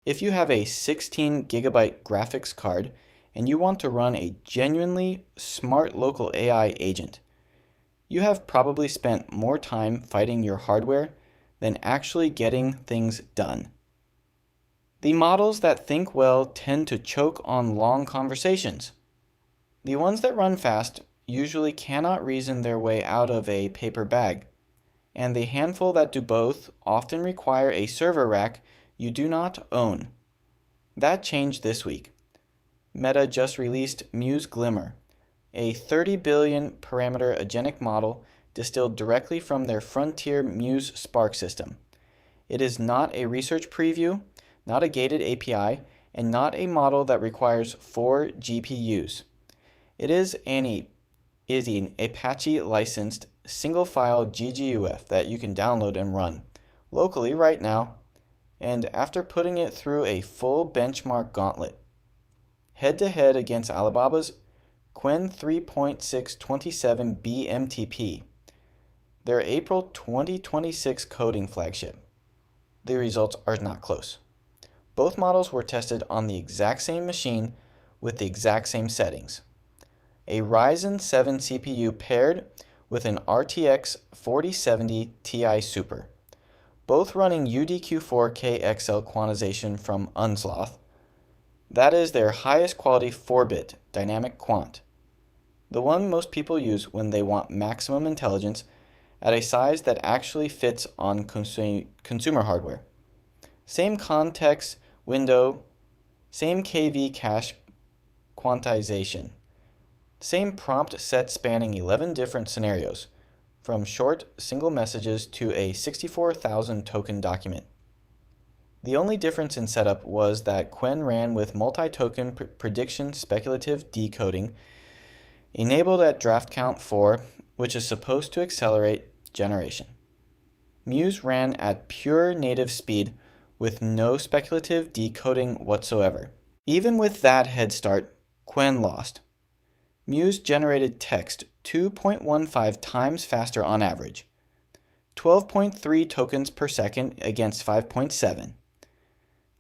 If you have a 16 gigabyte graphics card and you want to run a genuinely smart local AI agent, you have probably spent more time fighting your hardware than actually getting things done. The models that think well tend to choke on long conversations. The ones that run fast usually cannot reason their way out of a paper bag, and the handful that do both often require a server rack you do not own. That changed this week. Meta just released Muse Glimmer, a 30 billion parameter agentic model distilled directly from their frontier Muse Spark system. It is not a research preview, not a gated API, and not a model that requires 4 GPUs. It is an Apache licensed single file gguf that you can download and run locally right now, and after putting it through a full benchmark gauntlet, head-to-head against Alibaba's Qwen 3.627 BMTP, their April 2026 coding flagship. The results are not close. Both models were tested on the exact same machine with the exact same settings. A Ryzen 7 CPU paired with an RTX 4070 Ti Super, both running UDQ4K-XL quantization from Unsloth. That is their highest quality 4-bit dynamic quant, the one most people use when they want maximum intelligence at a size that actually fits on consumer hardware. Same context window, same KV cache quantization, same prompt set spanning 11 different scenarios, from short single messages to a 64,000 token document. The only difference in setup was that Qwen ran with multi-token prediction speculative decoding enabled at draft count 4, which is supposed to accelerate generation. Muse ran at pure native speed with no speculative decoding whatsoever. Even with that head start, Qwen lost. Muse generated text 2.15 times faster on average, 12.3 tokens per second against 5.7.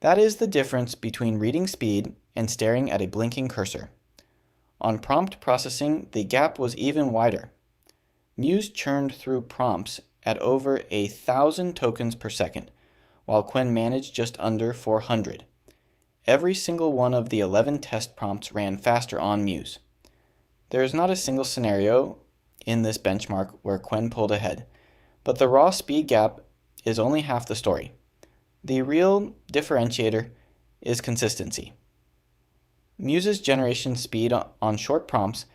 That is the difference between reading speed and staring at a blinking cursor. On prompt processing, the gap was even wider. Muse churned through prompts at over 1,000 tokens per second, while Qwen managed just under 400. Every single one of the 11 test prompts ran faster on Muse. There is not a single scenario in this benchmark where Qwen pulled ahead, but the raw speed gap is only half the story. The real differentiator is consistency. Muse's generation speed on short prompts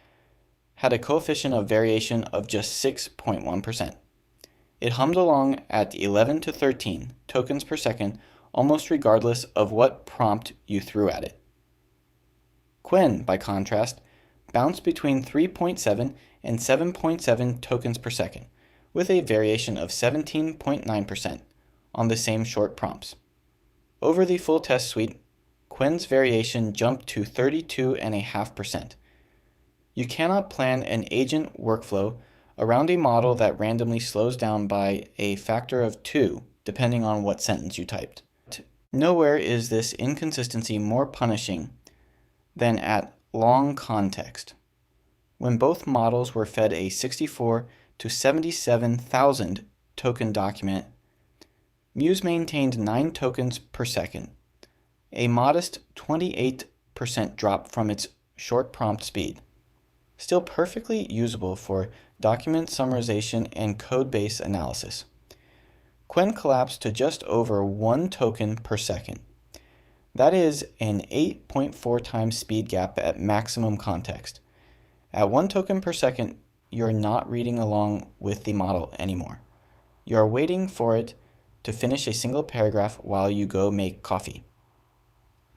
had a coefficient of variation of just 6.1%. It hummed along at 11 to 13 tokens per second almost regardless of what prompt you threw at it. Qwen, by contrast, bounced between 3.7 and 7.7 tokens per second, with a variation of 17.9% on the same short prompts. Over the full test suite, Qwen's variation jumped to 32.5%. You cannot plan an agent workflow around a model that randomly slows down by a factor of 2 depending on what sentence you typed. Nowhere is this inconsistency more punishing than at long context. When both models were fed a 64 to 77,000 token document, Muse maintained 9 tokens per second, a modest 28% drop from its short prompt speed. Still perfectly usable for document summarization and code base analysis. Qwen collapsed to just over 1 token per second. That is an 8.4 times speed gap at maximum context. At 1 token per second, you're not reading along with the model anymore. You're waiting for it to finish a single paragraph while you go make coffee.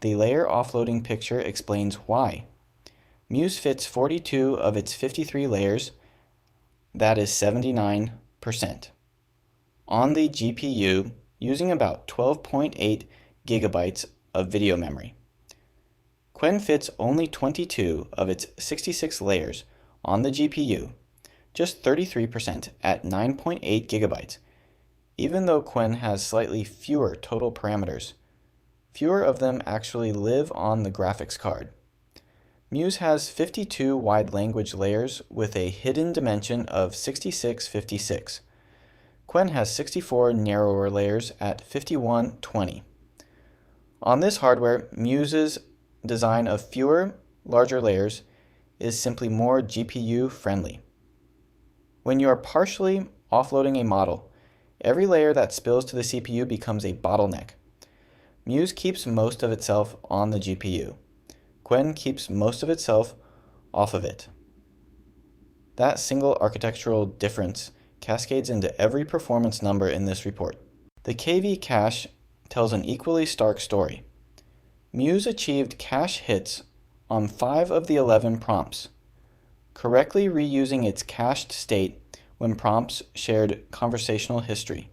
The layer offloading picture explains why. Muse fits 42 of its 53 layers, that is 79%, on the GPU using about 12.8 gigabytes of video memory. Qwen fits only 22 of its 66 layers on the GPU, just 33% at 9.8 gigabytes, even though Qwen has slightly fewer total parameters, fewer of them actually live on the graphics card. Muse has 52 wide language layers with a hidden dimension of 6656. Qwen has 64 narrower layers at 5120. On this hardware, Muse's design of fewer, larger layers is simply more GPU friendly. When you are partially offloading a model, every layer that spills to the CPU becomes a bottleneck. Muse keeps most of itself on the GPU. Qwen keeps most of itself off of it. That single architectural difference cascades into every performance number in this report. The KV cache tells an equally stark story. Muse achieved cache hits on 5 of the 11 prompts, correctly reusing its cached state when prompts shared conversational history.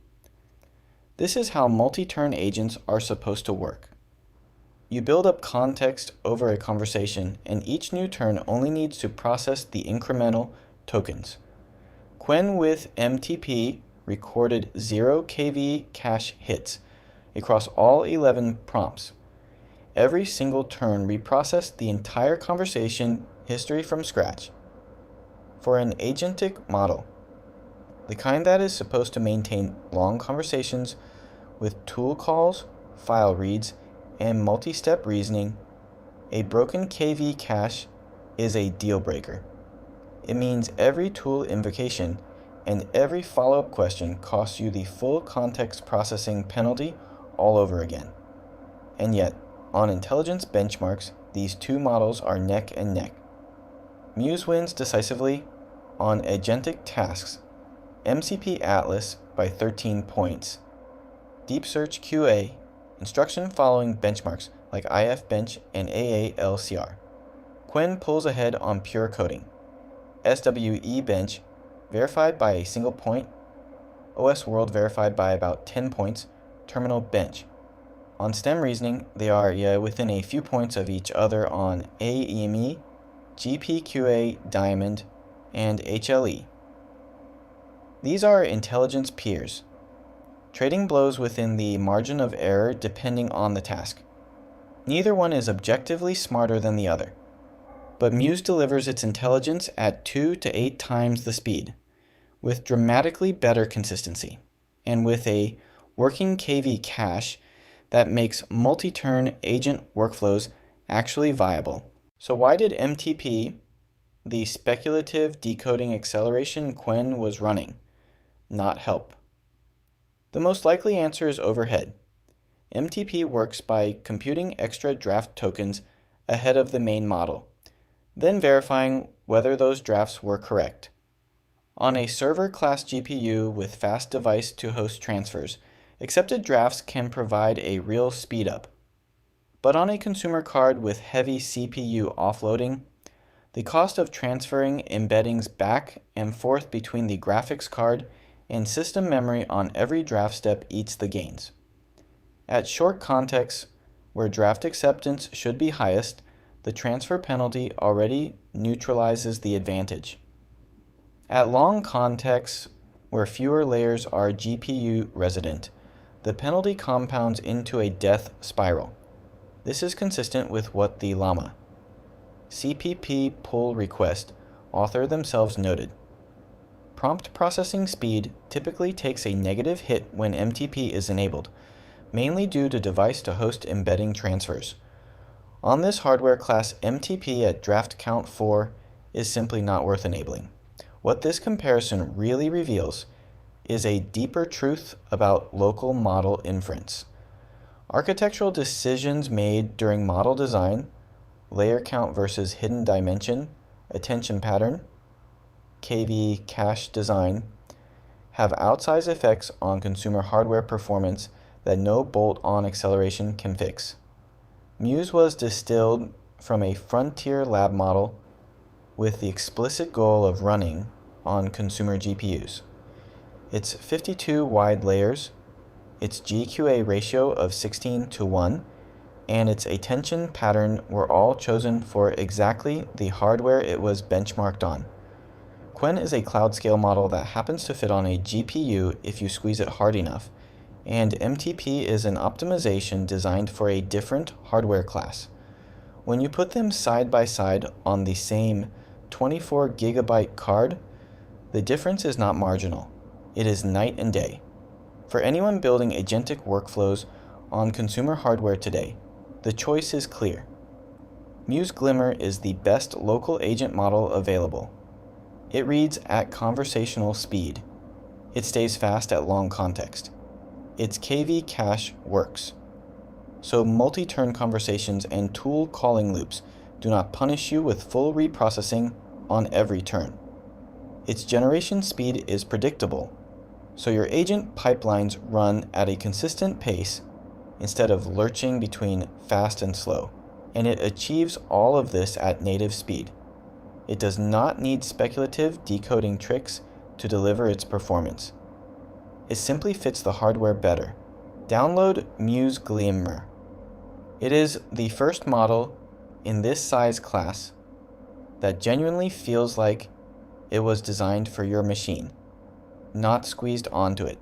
This is how multi-turn agents are supposed to work. You build up context over a conversation, and each new turn only needs to process the incremental tokens. Qwen with MTP recorded 0 KV cache hits across all 11 prompts. Every single turn reprocessed the entire conversation history from scratch. For an agentic model, the kind that is supposed to maintain long conversations with tool calls, file reads, and multi-step reasoning, a broken KV cache is a deal breaker. It means every tool invocation and every follow-up question costs you the full context processing penalty all over again. And yet, on intelligence benchmarks, these two models are neck and neck. Muse wins decisively on agentic tasks, MCP Atlas by 13 points, Deep Search QA, instruction following benchmarks like IFBench and AALCR. Qwen pulls ahead on pure coding. SWE Bench verified by a single point, OS World verified by about 10 points, Terminal Bench. On STEM reasoning, they are within a few points of each other on AEME, GPQA Diamond, and HLE. These are intelligence peers, trading blows within the margin of error depending on the task. Neither one is objectively smarter than the other, but Muse delivers its intelligence at 2 to 8 times the speed, with dramatically better consistency, and with a working KV cache that makes multi-turn agent workflows actually viable. So why did MTP, the speculative decoding acceleration Qwen was running, not help? The most likely answer is overhead. MTP works by computing extra draft tokens ahead of the main model, then verifying whether those drafts were correct. On a server-class GPU with fast device-to-host transfers, accepted drafts can provide a real speedup. But on a consumer card with heavy CPU offloading, the cost of transferring embeddings back and forth between the graphics card and system memory on every draft step eats the gains. At short contexts, where draft acceptance should be highest, the transfer penalty already neutralizes the advantage. At long contexts, where fewer layers are GPU resident, the penalty compounds into a death spiral. This is consistent with what the Llama CPP pull request author themselves noted. Prompt processing speed typically takes a negative hit when MTP is enabled, mainly due to device-to-host embedding transfers. On this hardware class, MTP at draft count 4 is simply not worth enabling. What this comparison really reveals is a deeper truth about local model inference. Architectural decisions made during model design, layer count versus hidden dimension, attention pattern, KV cache design, have outsized effects on consumer hardware performance that no bolt-on acceleration can fix. Muse was distilled from a frontier lab model with the explicit goal of running on consumer GPUs. Its 52 wide layers, its GQA ratio of 16 to 1, and its attention pattern were all chosen for exactly the hardware it was benchmarked on. Qwen is a cloud scale model that happens to fit on a GPU if you squeeze it hard enough, and MTP is an optimization designed for a different hardware class. When you put them side by side on the same 24 gigabyte card, the difference is not marginal. It is night and day. For anyone building agentic workflows on consumer hardware today, the choice is clear. Muse Glimmer is the best local agent model available. It reads at conversational speed. It stays fast at long context. Its KV cache works. So multi-turn conversations and tool calling loops do not punish you with full reprocessing on every turn. Its generation speed is predictable, so your agent pipelines run at a consistent pace instead of lurching between fast and slow, and it achieves all of this at native speed. It does not need speculative decoding tricks to deliver its performance. It simply fits the hardware better. Download Muse Glimmer. It is the first model in this size class that genuinely feels like it was designed for your machine, not squeezed onto it.